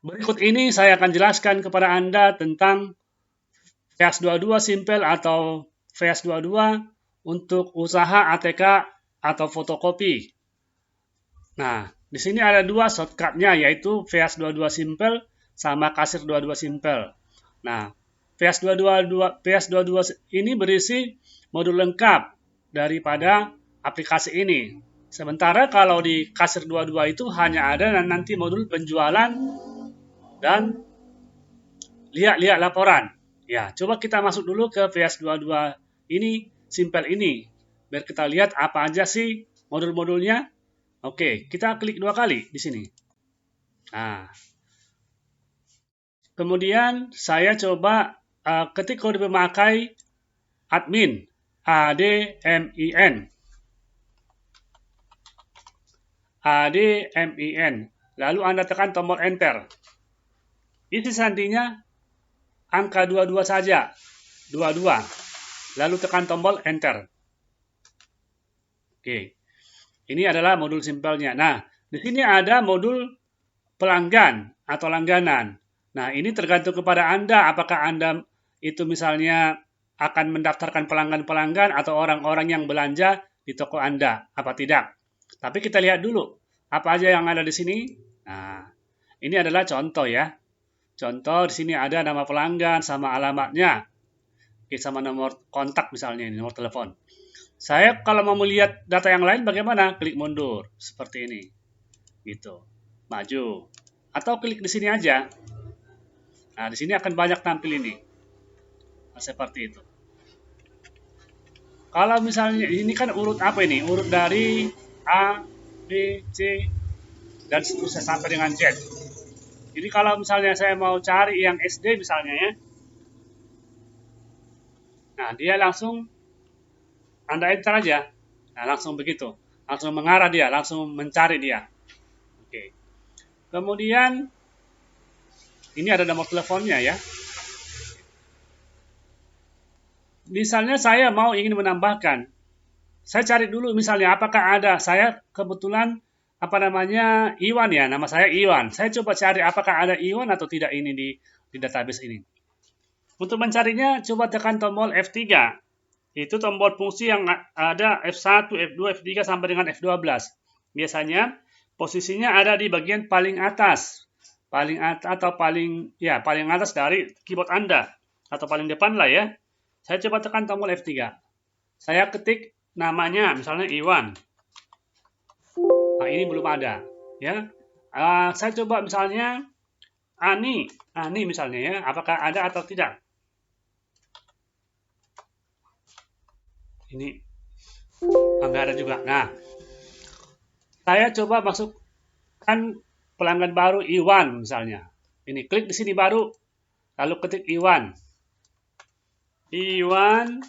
Berikut ini saya akan jelaskan kepada Anda tentang VS22 Simple atau VS22 untuk usaha ATK atau fotokopi. Nah, di sini ada dua shortcutnya, yaitu VS22 Simple sama Kasir 22 Simple. Nah, VS22 ini berisi modul lengkap daripada aplikasi ini. Sementara kalau di Kasir 22 itu hanya ada nanti modul penjualan dan lihat-lihat laporan. Ya, coba kita masuk dulu ke VS22 ini, Simple ini. Biar kita lihat apa aja sih modul-modulnya. Oke, kita klik dua kali di sini. Nah, kemudian saya coba ketik kode pemakai admin, ADMIN. ADMIN. Lalu Anda tekan tombol enter. Isi sandinya angka 22 saja. 22. Lalu tekan tombol enter. Oke. Ini adalah modul simpelnya. Nah, di sini ada modul pelanggan atau langganan. Nah, ini tergantung kepada Anda. Apakah Anda itu misalnya akan mendaftarkan pelanggan-pelanggan atau orang-orang yang belanja di toko Anda, apa tidak. Tapi kita lihat dulu, apa aja yang ada di sini. Nah, ini adalah contoh ya. Contoh, di sini ada nama pelanggan sama alamatnya. Oke, sama nomor kontak misalnya, nomor telepon. Saya kalau mau melihat data yang lain bagaimana? Klik mundur, seperti ini. Gitu. Maju. Atau klik di sini aja. Nah, di sini akan banyak tampil ini. Nah, seperti itu. Kalau misalnya ini kan urut apa ini? Urut dari A, B, C, dan seterusnya sampai dengan Z. Jadi kalau misalnya saya mau cari yang SD misalnya ya. Nah, dia langsung Anda enter aja. Nah, langsung begitu. Langsung mengarah dia, langsung mencari dia. Oke. Kemudian ini ada nomor teleponnya ya. Misalnya saya mau ingin menambahkan, saya cari dulu misalnya apakah ada, saya kebetulan apa namanya Iwan ya, nama saya Iwan. Saya coba cari apakah ada Iwan atau tidak ini di database ini. Untuk mencarinya coba tekan tombol F3. Itu tombol fungsi yang ada F1, F2, F3 sampai dengan F12. Biasanya posisinya ada di bagian paling atas. Paling atas atau paling atas dari keyboard Anda atau paling depan lah ya. Saya coba tekan tombol F3. Saya ketik namanya, misalnya Iwan. Nah, ini belum ada. Ya, saya coba misalnya Ani misalnya ya. Apakah ada atau tidak? Ini nggak ada juga. Nah, saya coba masukkan pelanggan baru Iwan misalnya. Ini klik di sini baru, lalu ketik Iwan. Iwan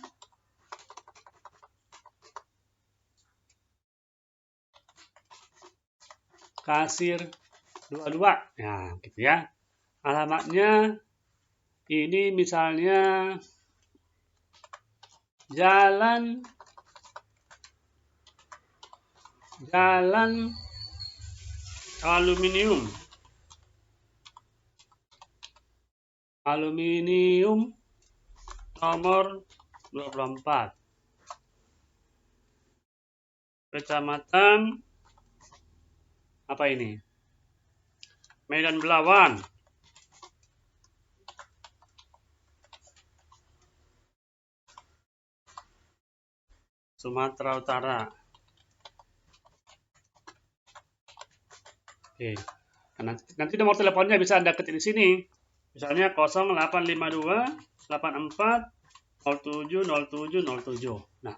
Kasir 22. Nah, gitu ya. Alamatnya ini misalnya Jalan Aluminium nomor 24. Kecamatan apa ini? Medan Belawan. Sumatera Utara. Oke. Nanti nomor teleponnya bisa Anda ketik di sini. Misalnya 0852 84 07 07 07. Nah,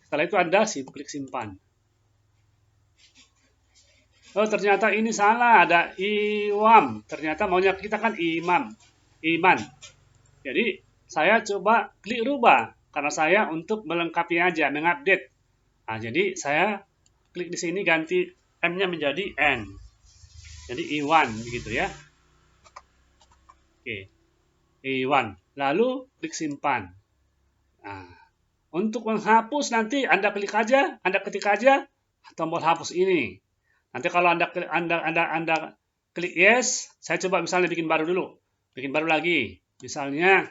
setelah itu Anda klik simpan. Oh, ternyata ini salah, ada Iwam. Ternyata maunya kita kan Iman. Jadi, saya coba klik rubah karena saya untuk melengkapi aja, mengupdate. Nah, jadi saya klik di sini ganti M-nya menjadi N. Jadi Iwan begitu ya. Oke. Iwan. Lalu klik simpan. Nah, untuk menghapus nanti Anda ketik aja tombol hapus ini. Nanti kalau Anda klik yes. Saya coba misalnya bikin baru dulu. Bikin baru lagi. Misalnya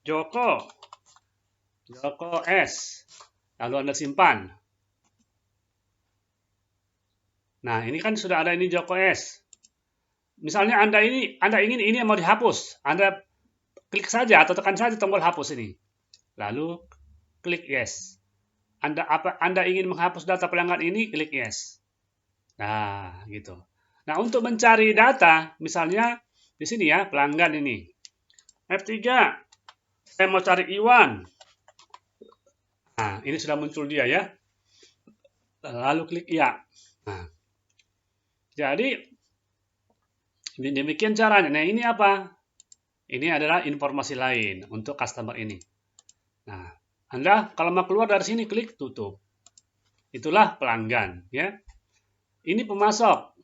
Joko S. Lalu Anda simpan. Nah, ini kan sudah ada ini Joko S. Misalnya Anda ingin ini yang mau dihapus. Anda klik saja atau tekan saja tombol hapus ini. Lalu klik yes. Anda ingin menghapus data pelanggan ini, klik yes. Nah, gitu. Nah, untuk mencari data, misalnya di sini ya, pelanggan ini. F3, saya mau cari Iwan. Nah, ini sudah muncul dia ya. Lalu klik ya. Nah, jadi demikian caranya. Nah, ini apa? Ini adalah informasi lain untuk customer ini. Nah, Anda kalau mau keluar dari sini klik tutup. Itulah pelanggan ya. Ini pemasok.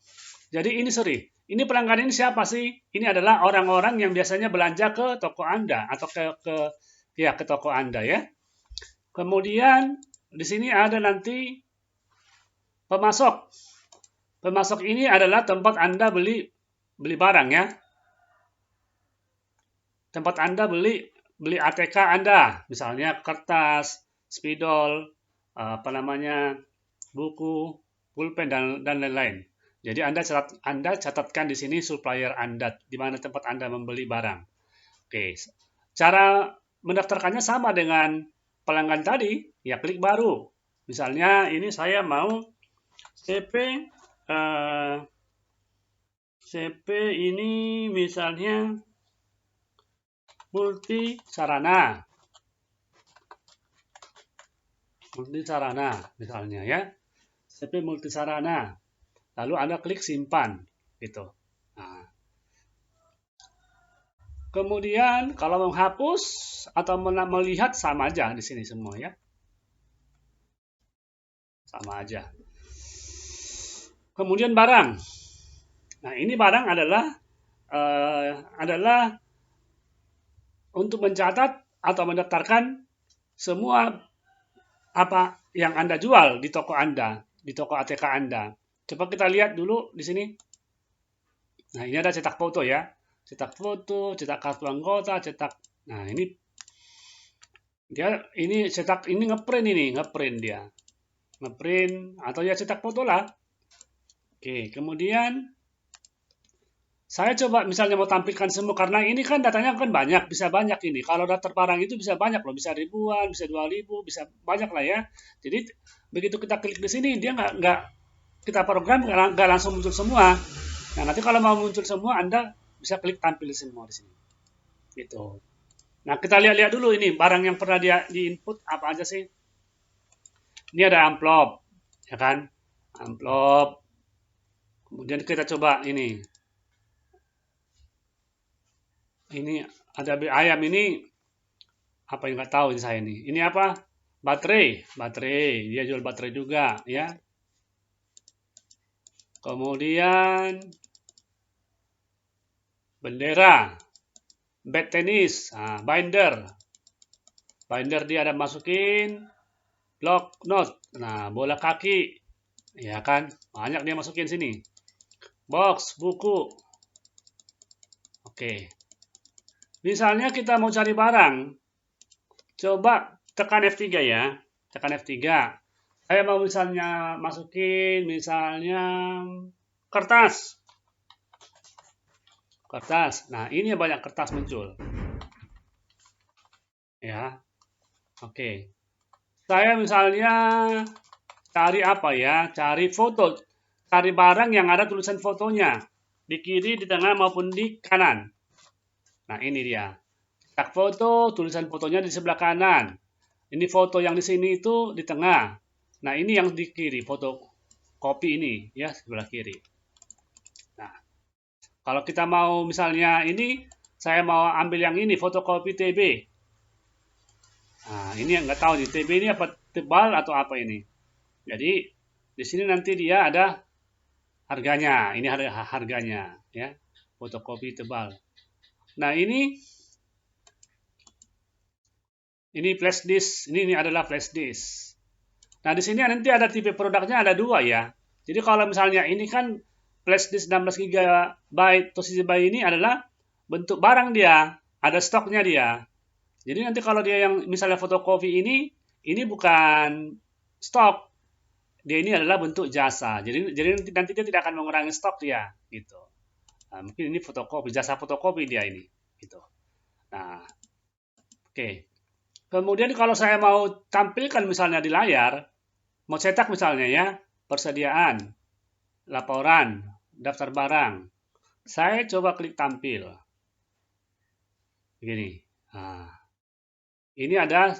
Jadi ini pelanggan ini siapa sih? Ini adalah orang-orang yang biasanya belanja ke toko Anda atau ke toko Anda ya. Kemudian di sini ada nanti pemasok. Pemasok ini adalah tempat Anda beli barang ya. Tempat Anda beli ATK Anda, misalnya kertas, spidol, buku, pulpen dan lain-lain. Jadi Anda catatkan di sini supplier Anda, di mana tempat Anda membeli barang. Oke, cara mendaftarkannya sama dengan pelanggan tadi, ya klik baru. Misalnya ini saya mau CP ini misalnya multi sarana misalnya ya, CP multi sarana. Lalu Anda klik simpan gitu. Nah, kemudian kalau menghapus atau melihat sama aja di sini semua ya, sama aja. Kemudian barang. Nah, ini barang adalah untuk mencatat atau mendaftarkan semua apa yang Anda jual di toko Anda, di toko ATK Anda. Coba kita lihat dulu di sini. Nah, ini ada cetak foto ya. Cetak foto, cetak kartu anggota, cetak. Nah, ini cetak ini ngeprint dia. Ngeprint atau ya cetak foto lah. Oke, kemudian saya coba misalnya mau tampilkan semua, karena ini kan datanya kan banyak, bisa banyak ini. Kalau daftar barang itu bisa banyak loh, bisa ribuan, bisa 2.000, bisa banyak lah ya. Jadi begitu kita klik di sini, dia nggak kita program nggak langsung muncul semua. Nah, nanti kalau mau muncul semua, Anda bisa klik tampil semua di sini. Gitu. Nah, kita lihat dulu ini barang yang pernah dia di input apa aja sih. Ini ada amplop, ya kan? Amplop. Kemudian kita coba ini. Ini ada ayam ini apa yang nggak tahu ini saya ini. Ini apa? Baterai. Dia jual baterai juga ya. Kemudian bendera, bat tenis, binder dia ada masukin, block note, nah bola kaki, ya kan banyak dia masukin sini, box buku. Oke. Misalnya kita mau cari barang, coba tekan F3 ya, tekan F3. Saya mau misalnya masukin misalnya kertas. Nah, ini banyak kertas muncul. Ya. Oke. Saya misalnya cari apa ya? Cari foto. Cari barang yang ada tulisan fotonya. Di kiri, di tengah maupun di kanan. Nah, ini dia. Cetak foto, tulisan fotonya di sebelah kanan. Ini foto yang di sini itu di tengah. Nah, ini yang di kiri, foto kopi ini ya, sebelah kiri. Nah, kalau kita mau misalnya ini, saya mau ambil yang ini, fotokopi TB. Nah, ini yang nggak tahu nih, TB ini apa tebal atau apa ini. Jadi, di sini nanti dia ada harganya. Ini harganya ya, fotokopi tebal. Nah, ini flash disk. Ini adalah flash disk. Nah, di sini nanti ada tipe produknya ada 2 ya. Jadi kalau misalnya ini kan flash disk 16 GB Toshiba ini adalah bentuk barang dia, ada stoknya dia. Jadi nanti kalau dia yang misalnya fotokopi ini bukan stok, dia ini adalah bentuk jasa. Jadi nanti dia tidak akan mengurangi stok dia, gitu. Nah, mungkin ini fotokopi, jasa fotokopi dia ini, gitu. Nah, oke. Kemudian kalau saya mau tampilkan misalnya di layar, mau cetak misalnya ya, persediaan, laporan, daftar barang. Saya coba klik tampil. Begini. Nah, ini ada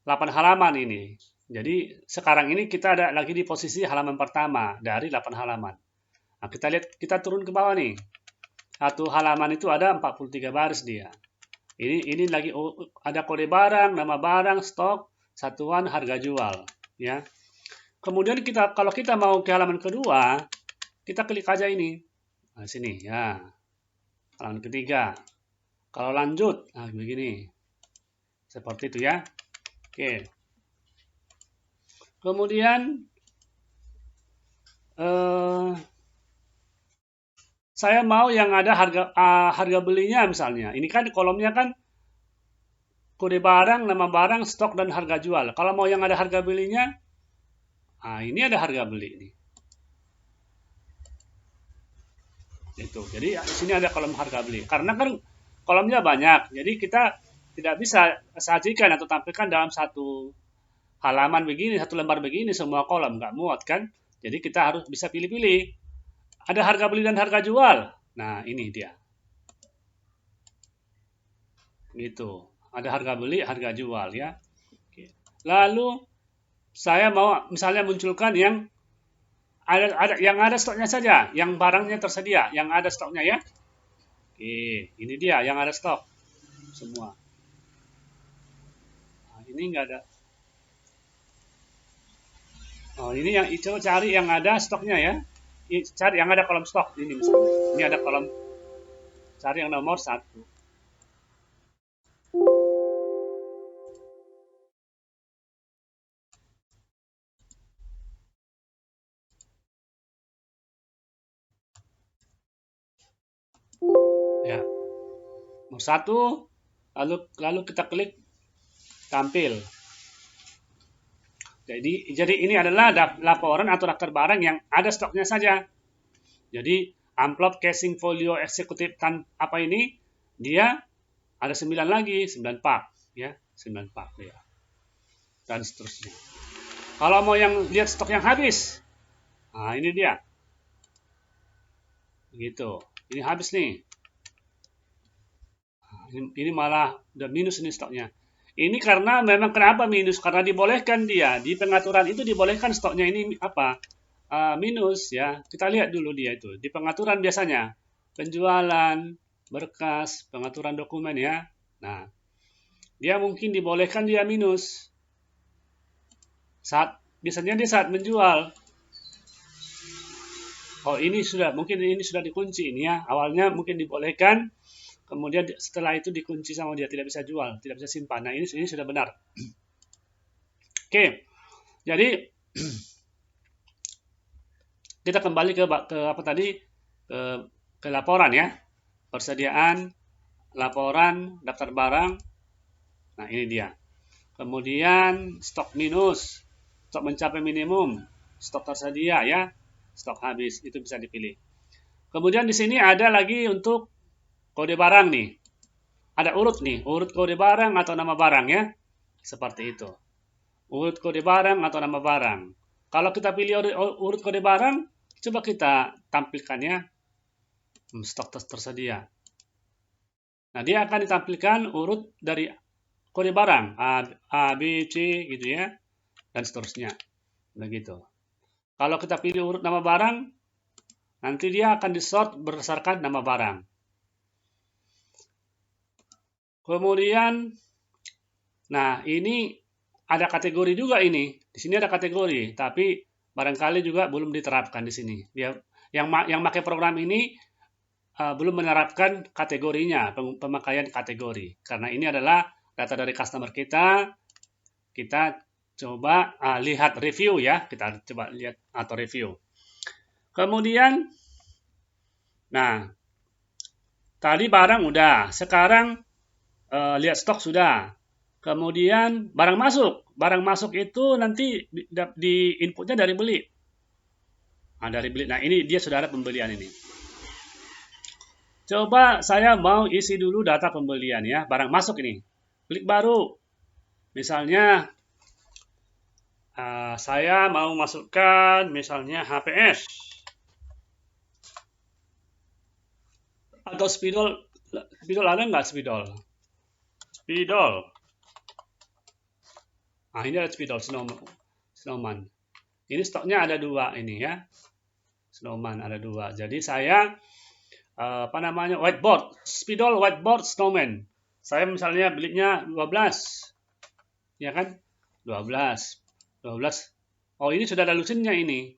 8 halaman ini. Jadi sekarang ini kita ada lagi di posisi halaman pertama dari 8 halaman. Nah, kita lihat, kita turun ke bawah nih. Satu halaman itu ada 43 baris dia. Ini lagi ada kode barang, nama barang, stok, satuan, harga jual, ya. Kemudian kalau kita mau ke halaman kedua, kita klik aja ini. Nah, sini ya. Halaman ketiga. Kalau lanjut, nah begini. Seperti itu ya. Oke. Kemudian saya mau yang ada harga belinya misalnya. Ini kan kolomnya kan kode barang, nama barang, stok, dan harga jual. Kalau mau yang ada harga belinya, nah ini ada harga beli ini. Itu. Jadi di sini ada kolom harga beli. Karena kan kolomnya banyak, jadi kita tidak bisa sajikan atau tampilkan dalam satu halaman begini, satu lembar begini semua kolom, nggak muat kan? Jadi kita harus bisa pilih-pilih. Ada harga beli dan harga jual. Nah, ini dia. Gitu. Ada harga beli, harga jual ya. Oke. Lalu saya mau misalnya munculkan yang ada stoknya saja, yang barangnya tersedia, yang ada stoknya ya. Oke, ini dia yang ada stok semua. Nah, ini enggak ada. Oh, ini yang coba cari yang ada stoknya ya. Cari yang ada kolom stok ini misalnya. Ini ada kolom, cari yang nomor 1. Ya, nomor 1. Lalu kita klik tampil. Jadi ini adalah laporan atau daftar barang yang ada stoknya saja. Jadi amplop, casing, folio, eksekutif, apa ini dia ada 9 lagi, 9 pak ya, 9 pak ya. Dan seterusnya. Kalau mau yang lihat stok yang habis, nah ini dia. Begitu. Ini habis nih. Ini malah udah minus ini stoknya. Ini karena memang kenapa minus? Karena dibolehkan dia di pengaturan itu dibolehkan stoknya ini apa? Minus ya. Kita lihat dulu dia itu di pengaturan biasanya penjualan, berkas, pengaturan dokumen ya. Nah, dia mungkin dibolehkan dia minus. Biasanya dia saat menjual. Oh, mungkin ini sudah dikunci ini ya. Awalnya mungkin dibolehkan. Kemudian setelah itu dikunci sama dia, tidak bisa jual, tidak bisa simpan. Nah, ini sudah benar. Oke, jadi kita kembali ke apa tadi, ke laporan ya, persediaan, laporan, daftar barang. Nah, ini dia. Kemudian stok minus, stok mencapai minimum, stok tersedia ya, stok habis, itu bisa dipilih. Kemudian di sini ada lagi untuk kode barang nih. Ada urut nih, urut kode barang atau nama barang ya. Seperti itu. Urut kode barang atau nama barang. Kalau kita pilih urut kode barang, coba kita tampilkan ya. Stok tersedia. Nah, dia akan ditampilkan urut dari kode barang. A, B, C gitu ya. Dan seterusnya. Begitu. Kalau kita pilih urut nama barang, nanti dia akan disort berdasarkan nama barang. Kemudian, nah ini ada kategori juga ini. Di sini ada kategori, tapi barangkali juga belum diterapkan di sini. Yang pakai program ini belum menerapkan kategorinya, pemakaian kategori. Karena ini adalah data dari customer kita. Kita coba lihat review ya. Kita coba lihat atau review. Kemudian Nah, tadi barang udah, sekarang lihat stok sudah. Kemudian barang masuk. Barang masuk itu nanti di inputnya dari beli. Nah, dari beli. Nah, ini dia sudah ada pembelian ini. Coba saya mau isi dulu data pembelian ya. Barang masuk ini. Klik baru. Misalnya saya mau masukkan misalnya HPS atau spidol. Spidol ada nggak spidol? Spidol. Nah, ini ada spidol snowman. Ini stoknya ada dua ini ya. Snowman ada dua. Jadi saya apa namanya whiteboard, spidol whiteboard snowman. Saya misalnya belinya 12. Ya kan? 12. 12. Oh, ini sudah ada lusinnya ini.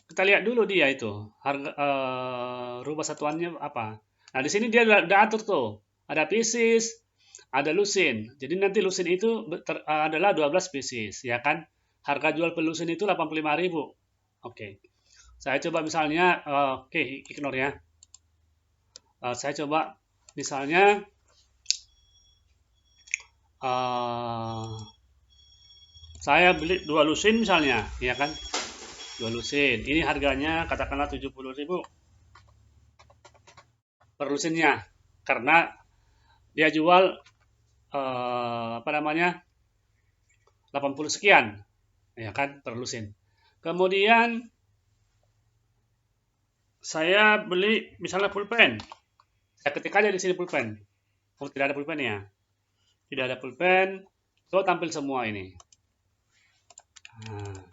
Kita lihat dulu dia itu. Harga rubah satuannya apa. Nah, di sini dia udah atur tuh. Ada pieces, ada lusin. Jadi nanti lusin itu adalah 12 pieces, ya kan? Harga jual per lusin itu 85.000. Oke. Saya coba misalnya oke, ignore ya. Saya coba misalnya saya beli 2 lusin misalnya, ya kan? 2 lusin. Ini harganya katakanlah 70.000 per lusinnya. Karena dia jual apa namanya 80 sekian, ya kan, per lusin. Kemudian saya beli misalnya pulpen. Saya ketik aja di sini pulpen. Oh, tidak ada pulpen ya? Tidak ada pulpen. So, tampil semua ini. Nah.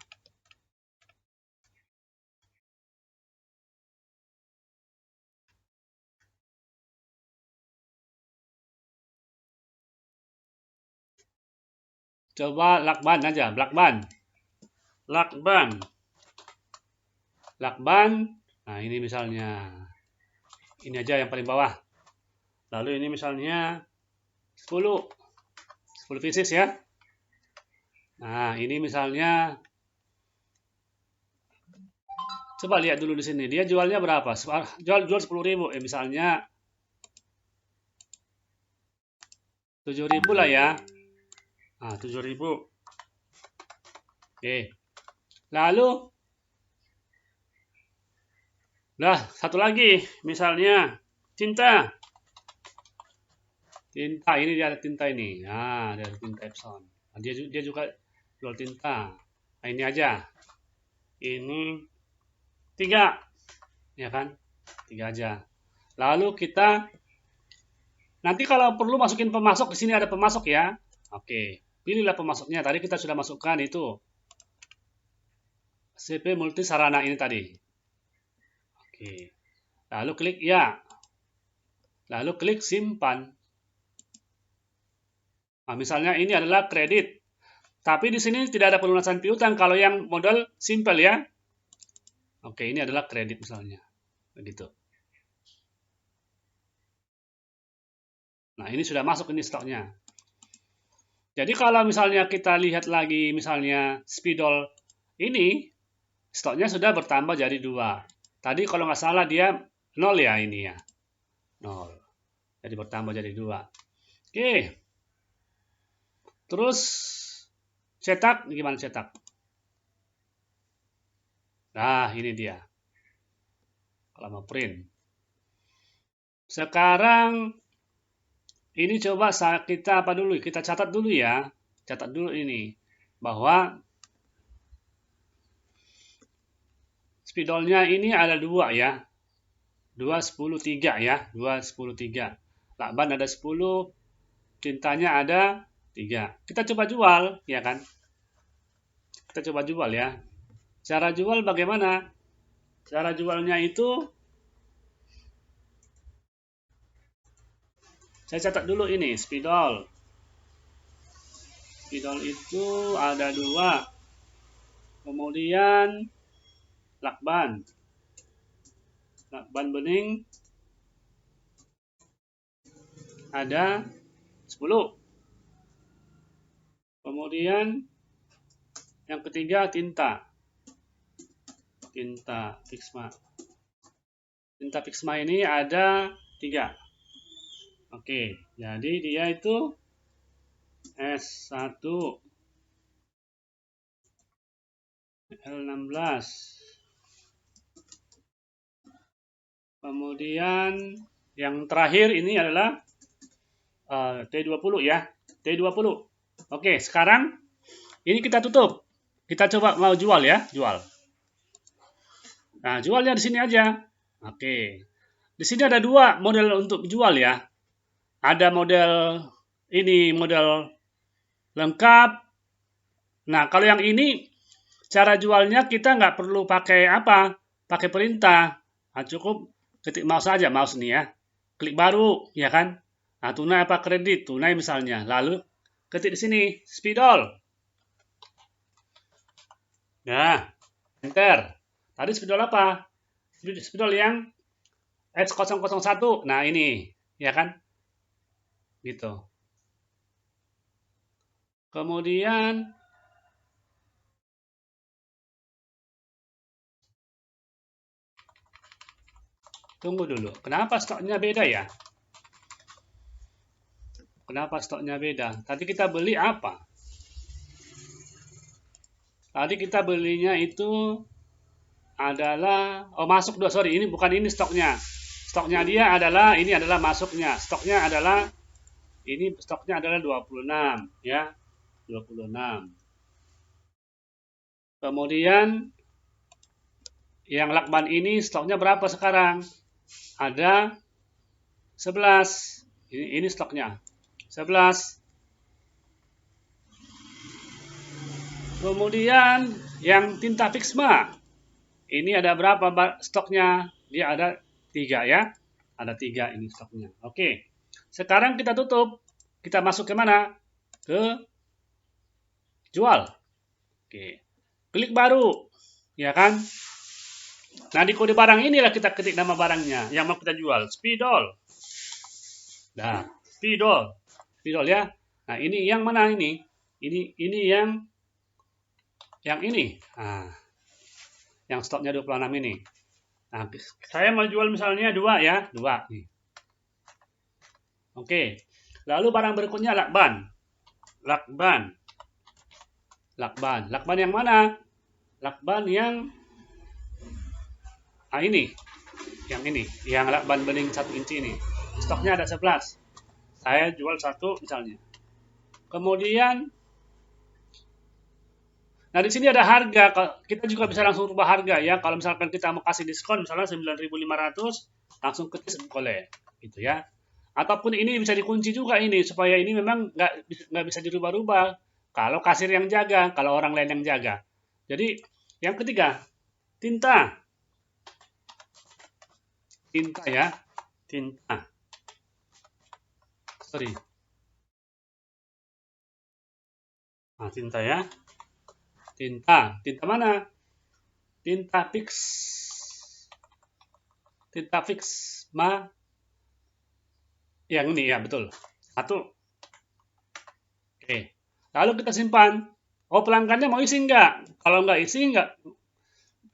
Coba lakban aja, lakban. Lakban. Lakban. Nah, ini misalnya. Ini aja yang paling bawah. Lalu ini misalnya 10. 10 pieces ya. Nah, ini misalnya coba lihat dulu di sini. Dia jualnya berapa? Jual 10.000. Misalnya 7.000 lah ya. Nah, 7.000. Oke. Lalu nah, satu lagi misalnya tinta. Tinta ini dia ada tinta ini. Nah, ada tinta Epson. Nah, dia juga jual tinta. Nah, ini aja. Ini 3, ya kan? 3 aja. Lalu kita nanti kalau perlu masukin pemasok, di sini ada pemasok ya. Oke, pilihlah pemasoknya. Tadi kita sudah masukkan itu CP multi sarana ini tadi. Oke. Lalu klik ya. Lalu klik simpan. Nah, misalnya ini adalah kredit. Tapi di sini tidak ada pelunasan piutang kalau yang modal simple ya. Oke, ini adalah kredit misalnya. Begitu. Nah, ini sudah masuk ini stoknya. Jadi kalau misalnya kita lihat lagi misalnya spidol ini, stoknya sudah bertambah jadi 2. Tadi kalau nggak salah dia 0 ya ini ya. 0. Jadi bertambah jadi 2. Oke. Terus cetak, gimana cetak? Nah, ini dia. Kalau mau print. Sekarang ini coba kita apa dulu? Kita catat dulu ya. Catat dulu ini. Bahwa spidolnya ini ada 2 ya. 2, 10, 3 ya. 2, 10, 3. Lakban ada 10. Tintanya ada 3. Kita coba jual, ya kan? Kita coba jual ya. Cara jual bagaimana? Cara jualnya itu saya catat dulu ini, spidol. Spidol itu ada 2. Kemudian lakban. Lakban bening ada 10. Kemudian yang ketiga tinta. Tinta Fixma. Tinta Pixma ini ada 3. Oke, jadi dia itu S1 L16. Kemudian yang terakhir ini adalah T20 ya. T20. Oke, sekarang ini kita tutup. Kita coba mau jual ya, jual. Nah, jualnya di sini aja. Oke. Di sini ada 2 model untuk jual ya. Ada model ini model lengkap. Nah, kalau yang ini cara jualnya kita nggak perlu pakai apa? Pakai perintah. Nah, cukup ketik mouse saja, mouse nih ya. Klik baru, ya kan? Nah, tunai apa kredit? Tunai misalnya. Lalu ketik di sini, spidol. Nah, enter. Tadi spidol apa? Spidol yang S001. Nah, ini, ya kan? Gitu. Kemudian tunggu dulu. Kenapa stoknya beda ya? Kenapa stoknya beda? Tadi kita beli apa? Tadi kita belinya itu adalah masuk dulu, sorry, ini bukan ini stoknya. Stoknya dia adalah ini adalah masuknya. Stoknya adalah ini stoknya adalah 26 ya. 26. Kemudian yang lakban ini stoknya berapa sekarang? Ada 11. Ini stoknya. 11. Kemudian yang tinta Pixma. Ini ada berapa stoknya? Dia ada 3 ya. Ada 3 ini stoknya. Oke. Sekarang kita tutup. Kita masuk ke mana? Ke jual. Oke. Klik baru. Ya kan? Nah, di kode barang inilah kita ketik nama barangnya yang mau kita jual. Spidol. Nah, spidol. Spidol ya. Nah, ini yang mana ini? Ini yang ini. Nah, yang stoknya 26 ini. Nah, saya mau jual misalnya 2 ya, 2 nih. Oke. Lalu barang berikutnya lakban. Lakban. Lakban. Lakban yang mana? Lakban yang ini. Yang ini, yang lakban bening 1 inci ini. Stoknya ada 11. Saya jual 1 misalnya. Kemudian nah, di sini ada harga. Kita juga bisa langsung rubah harga ya. Kalau misalkan kita mau kasih diskon misalnya 9.500, langsung ketik boleh gitu ya. Ataupun ini bisa dikunci juga ini supaya ini memang nggak bisa dirubah-rubah. Kalau kasir yang jaga, kalau orang lain yang jaga. Jadi yang ketiga, tinta. Tinta ya. Tinta. Sorry. Nah, tinta ya. Tinta. Tinta mana? Tinta fix. Tinta fix. Yang ini ya, betul. 1. Oke. Lalu kita simpan. Oh, pelanggannya mau isi nggak? Kalau nggak isi, nggak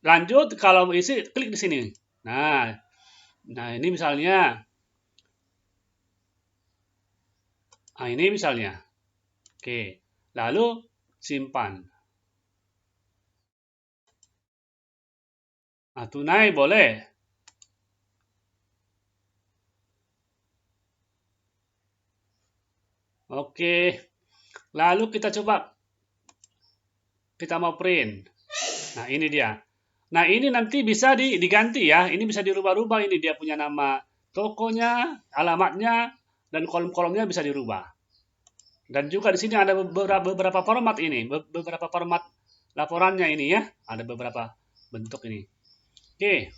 lanjut. Kalau mau isi, klik di sini. Nah ini misalnya. Nah, ini misalnya. Oke. Lalu simpan. Nah, tunai boleh. Oke. Lalu kita coba. Kita mau print. Nah, ini dia. Nah, ini nanti bisa diganti ya. Ini bisa dirubah-rubah. Ini dia punya nama tokonya, alamatnya, dan kolom-kolomnya bisa dirubah. Dan juga di sini ada beberapa format ini. Beberapa format laporannya ini ya. Ada beberapa bentuk ini. Oke.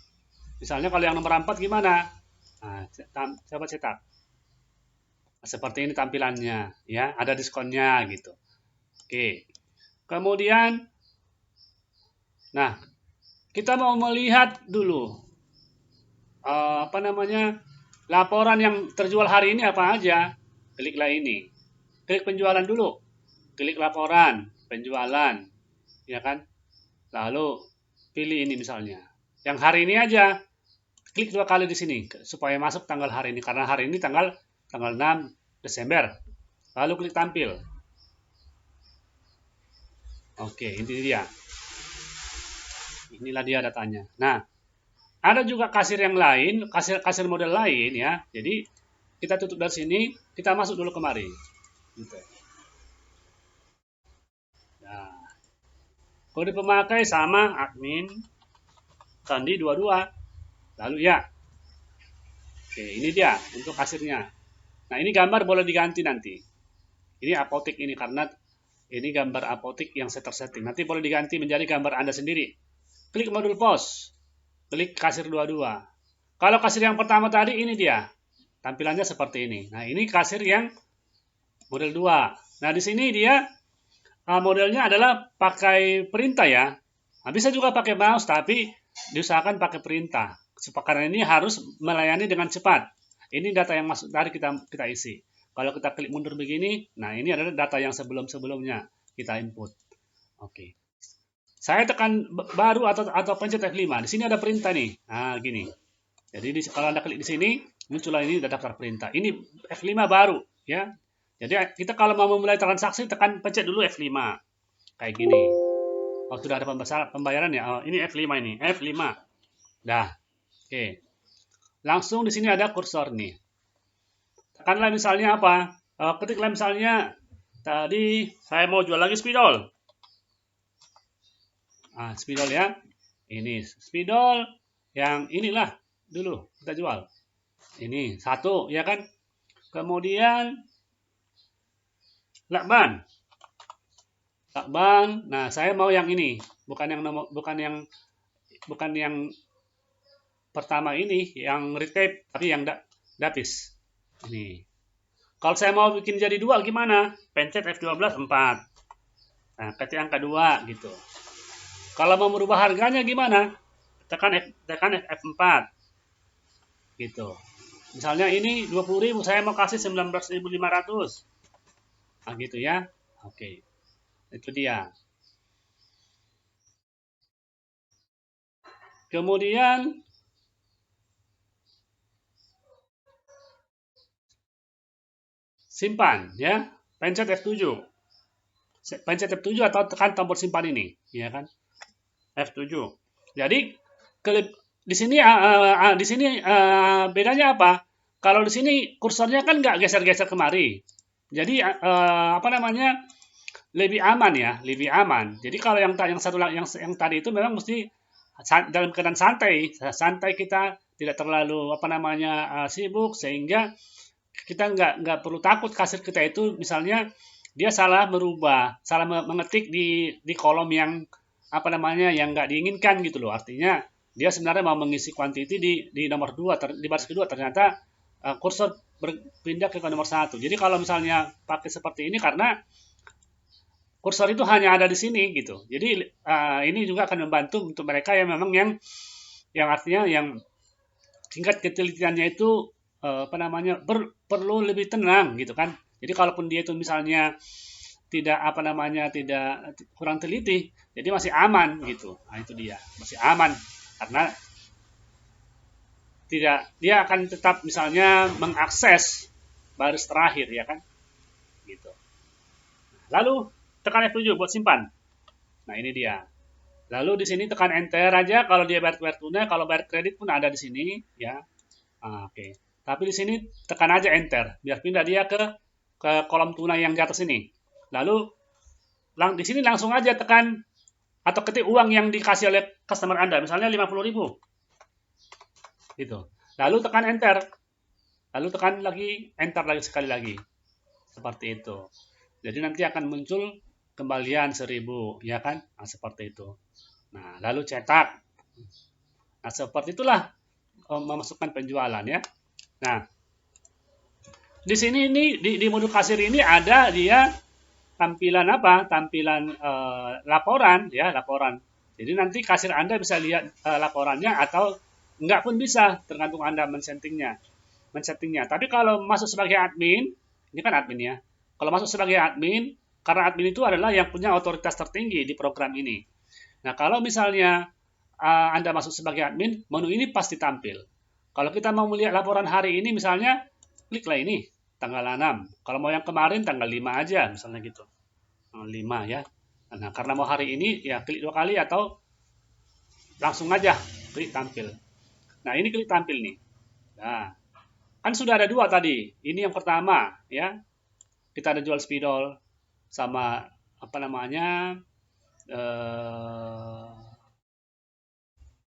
Misalnya kalau yang nomor 4 gimana? Nah, coba cetak. Seperti ini tampilannya. Ya, ada diskonnya gitu. Oke. Kemudian, nah, kita mau melihat dulu laporan yang terjual hari ini apa aja. Kliklah ini. Klik penjualan dulu. Klik laporan penjualan, ya kan? Lalu pilih ini misalnya. Yang hari ini aja. klik 2 kali di sini supaya masuk tanggal hari ini, karena hari ini tanggal 6 Desember. Lalu klik tampil. Oke, ini dia. Inilah dia datanya. Nah, ada juga kasir yang lain, kasir model lain ya. Jadi kita tutup dari sini, kita masuk dulu kemari. Gitu. Nah, kode pemakai sama admin Sandi 22. Lalu ya. Oke, ini dia untuk kasirnya. Nah, ini gambar boleh diganti nanti. Ini apotek ini karena ini gambar apotek yang saya tersetting. Nanti boleh diganti menjadi gambar Anda sendiri. Klik modul pos. Klik kasir 22. Kalau kasir yang pertama tadi ini dia. Tampilannya seperti ini. Nah, ini kasir yang model 2. Nah, di sini dia modelnya adalah pakai perintah ya. Nah, bisa juga pakai mouse tapi diusahakan pakai perintah. Karena ini harus melayani dengan cepat. Ini data yang masuk tadi kita isi. Kalau kita klik mundur begini, nah ini adalah data yang sebelum-sebelumnya kita input. Oke. Saya tekan baru atau pencet F5. Di sini ada perintah nih. Nah, gini. Jadi kalau Anda klik di sini, muncullah ini daftar perintah. Ini F5 baru ya. Jadi kita kalau mau memulai transaksi pencet dulu F5. Kayak gini. Oh, sudah ada pembayaran ya. Oh, ini F5 ini. F5. Dah. Oke. Langsung di sini ada kursor nih. Tekanlah misalnya apa? Ketiklah misalnya tadi saya mau jual lagi spidol. Nah, spidol ya. Ini spidol yang inilah dulu kita jual. Ini satu ya kan. Kemudian lakban. Lakban. Nah, saya mau yang ini, bukan yang pertama ini yang retake tapi yang dapis. Ini. Kalau saya mau bikin jadi 2 gimana? Pencet F12 4. Nah, ketik angka 2 gitu. Kalau mau merubah harganya gimana? Tekan F4. Gitu. Misalnya ini 20.000, saya mau kasih 19.500. Nah, gitu ya. Oke. Itu dia. Kemudian simpan ya. Pencet F7. Pencet F7 atau tekan tombol simpan ini, ya kan? F7. Jadi di sini bedanya apa? Kalau di sini kursornya kan nggak geser-geser kemari. Jadi apa namanya? Lebih aman ya, lebih aman. Jadi kalau yang tadi itu memang mesti dalam keadaan santai kita tidak terlalu apa namanya sibuk sehingga kita nggak perlu takut kasir kita itu misalnya dia salah mengetik di kolom yang apa namanya yang nggak diinginkan gitu loh. Artinya dia sebenarnya mau mengisi quantity di nomor 2 di baris kedua ternyata kursor berpindah ke nomor 1. Jadi kalau misalnya pakai seperti ini karena kursor itu hanya ada di sini gitu. Jadi ini juga akan membantu untuk mereka yang memang yang artinya yang tingkat ketelitiannya itu apa namanya perlu lebih tenang gitu kan. Jadi kalaupun dia itu misalnya tidak apa namanya tidak kurang teliti, jadi masih aman gitu. Nah, itu dia, masih aman karena dia akan tetap misalnya mengakses baris terakhir ya kan. Gitu. Lalu tekan F7 buat simpan. Nah, ini dia. Lalu di sini tekan enter aja kalau dia bayar tunai, kalau bayar kredit pun ada di sini ya. Oke. Tapi di sini tekan aja enter biar pindah dia ke kolom tunai yang di atas ini. Lalu di sini langsung aja tekan atau ketik uang yang dikasih oleh customer Anda, misalnya 50.000. Gitu. Lalu tekan enter. Lalu tekan lagi enter lagi sekali lagi. Seperti itu. Jadi nanti akan muncul kembalian 1.000, ya kan? Nah, seperti itu. Nah, lalu cetak. Nah, seperti itulah memasukkan penjualan ya. Nah, di sini ini di modul kasir ini ada dia tampilan apa? Tampilan laporan ya, laporan. Jadi nanti kasir Anda bisa lihat laporannya atau enggak pun bisa, tergantung Anda men-settingnya. Tapi kalau masuk sebagai admin, ini kan admin ya. Kalau masuk sebagai admin, karena admin itu adalah yang punya otoritas tertinggi di program ini. Nah, kalau misalnya Anda masuk sebagai admin, menu ini pasti tampil. Kalau kita mau melihat laporan hari ini misalnya, kliklah ini, tanggal 6. Kalau mau yang kemarin tanggal 5 aja, misalnya gitu. 5 ya. Nah, karena mau hari ini, ya klik 2 kali atau langsung aja klik tampil. Nah, ini klik tampil nih. Nah, kan sudah ada 2 tadi. Ini yang pertama, ya. Kita ada jual spidol sama apa namanya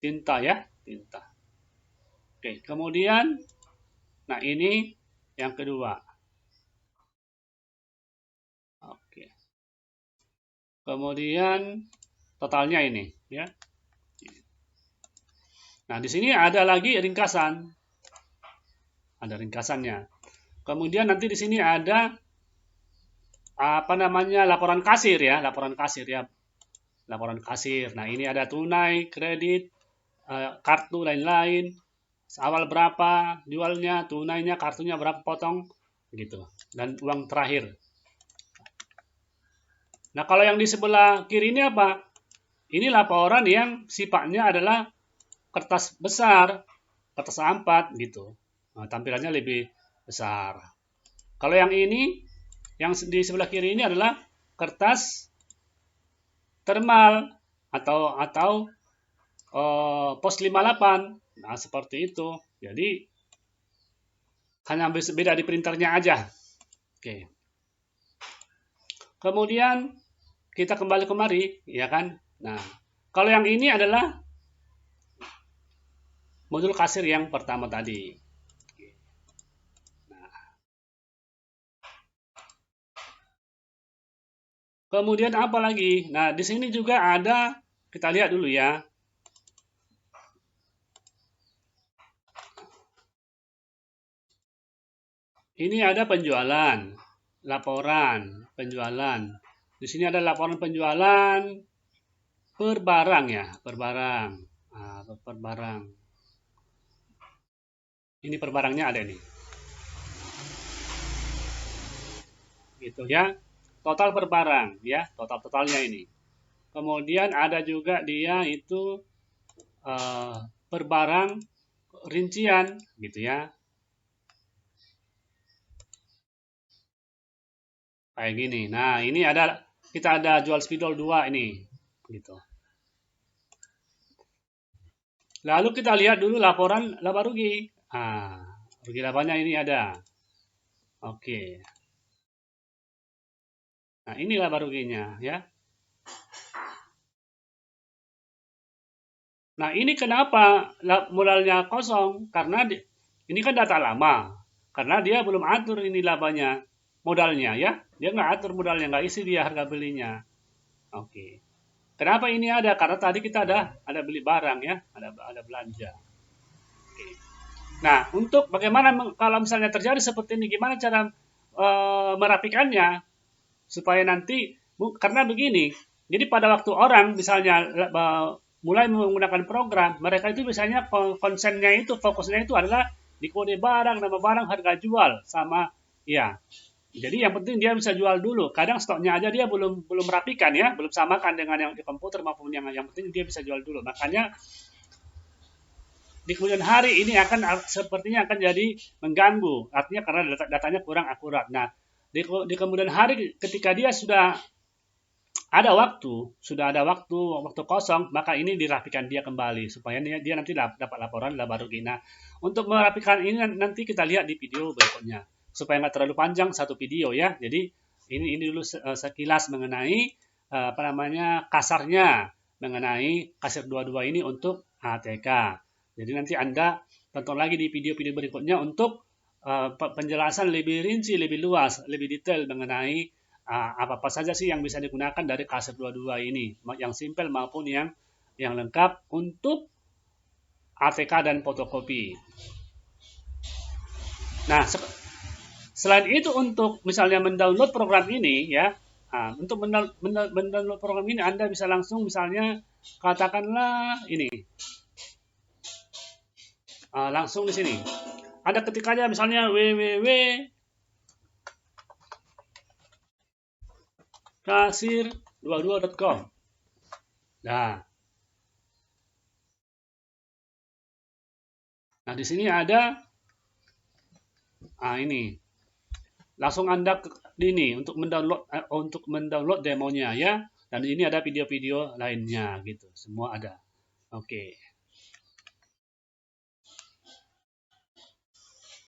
tinta ya, tinta. Oke, kemudian, nah ini yang kedua. Oke, kemudian totalnya ini, ya. Nah, di sini ada lagi ringkasan, ada ringkasannya. Kemudian nanti di sini ada apa namanya laporan kasir ya, laporan kasir ya, laporan kasir. Nah, ini ada tunai, kredit, kartu lain-lain, awal berapa jualnya, tunainya, kartunya berapa potong, gitu. Dan uang terakhir. Nah, kalau yang di sebelah kiri ini apa? Ini laporan yang sifatnya adalah kertas besar, kertas A4 gitu. Nah, tampilannya lebih besar. Kalau yang ini, yang di sebelah kiri ini adalah kertas thermal atau pos 58. Nah, seperti itu. Jadi hanya beda di printernya aja. Oke. Kemudian kita kembali kemari, ya kan? Nah, kalau yang ini adalah modul kasir yang pertama tadi. Nah, kemudian apa lagi? Nah, di sini juga ada, kita lihat dulu ya. Ini ada penjualan, laporan penjualan. Di sini ada laporan penjualan per barang ya, per barang. Nah, per barang. Ini per barangnya ada nih. Gitu ya. Total per barang ya, totalnya ini. Kemudian ada juga dia itu per barang rincian gitu ya. Kayak gini. Nah, ini ada kita ada jual spidol 2 ini gitu. Lalu kita lihat dulu laporan laba rugi. Nah, rugi labanya ini ada. Oke. Nah, ini laba ruginya ya. Nah, ini kenapa modalnya kosong? Karena ini kan data lama. Karena dia belum atur ini labanya, modalnya ya. Dia nggak atur modalnya, nggak isi dia harga belinya. Oke. Kenapa ini ada? Karena tadi kita ada beli barang ya, ada belanja. Oke. Nah, untuk bagaimana kalau misalnya terjadi seperti ini, gimana cara merapikannya supaya nanti karena begini. Jadi pada waktu orang misalnya mulai menggunakan program, mereka itu biasanya konsennya itu, fokusnya itu adalah di kode barang, nama barang, harga jual sama ya. Jadi yang penting dia bisa jual dulu. Kadang stoknya aja dia belum merapikan ya, belum samakan dengan yang di komputer maupun yang penting dia bisa jual dulu. Makanya di kemudian hari ini sepertinya akan jadi mengganggu. Artinya karena datanya kurang akurat. Nah, di kemudian hari ketika dia sudah ada waktu kosong, maka ini dirapikan dia kembali supaya dia nanti dapat laporan laba rugi. Nah, untuk merapikan ini nanti kita lihat di video berikutnya supaya nggak terlalu panjang satu video ya. Jadi ini dulu sekilas mengenai apa namanya kasarnya mengenai kasir 22 ini untuk ATK. Jadi nanti Anda tonton lagi di video-video berikutnya untuk penjelasan lebih rinci, lebih luas, lebih detail mengenai apa-apa saja sih yang bisa digunakan dari kasir 22 ini, yang simple maupun yang lengkap untuk ATK dan fotokopi. Nah, selain itu untuk misalnya mendownload program ini ya, untuk mendownload program ini Anda bisa langsung misalnya katakanlah ini, langsung di sini. Anda ketikanya misalnya www.kasir22.com. Nah, Nah, di sini ada ini. Langsung Anda ini untuk mendownload demonya ya. Dan ini ada video-video lainnya gitu. Semua ada. Oke.